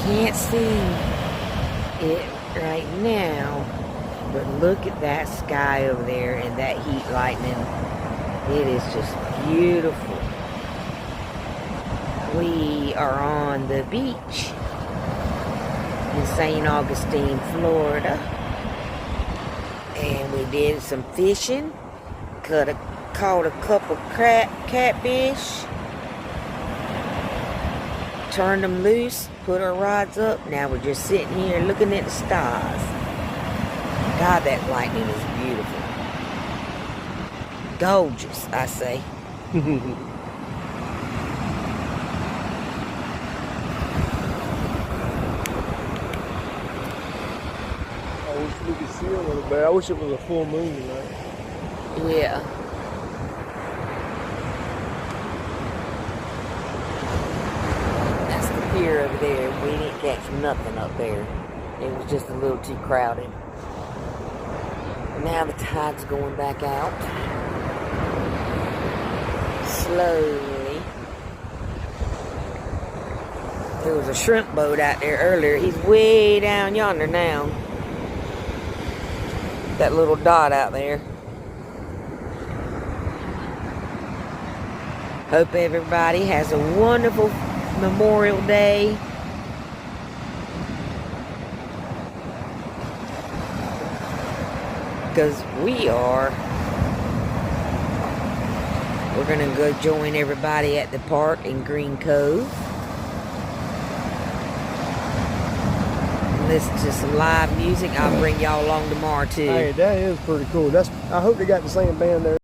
can't see it right now, but look at that sky over there and that heat lightning. It is just beautiful. We are on the beach in St. Augustine, Florida, and we did some fishing. Caught a couple catfish, turned them loose, put our rods up. Now we're just sitting here looking at the stars. God, that lightning is beautiful. Gorgeous, I say. I wish we could see a little bit. I wish it was a full moon tonight. Yeah. That's the pier over there. We didn't catch nothing up there. It was just a little too crowded. Now the tide's going back out. Slowly. There was a shrimp boat out there earlier. He's way down yonder now. That little dot out there. Hope everybody has a wonderful Memorial Day. Because we are. We're going to go join everybody at the park in Green Cove. Listen to some live music. I'll bring y'all along tomorrow too. Hey, that is pretty cool. I hope they got the same band there.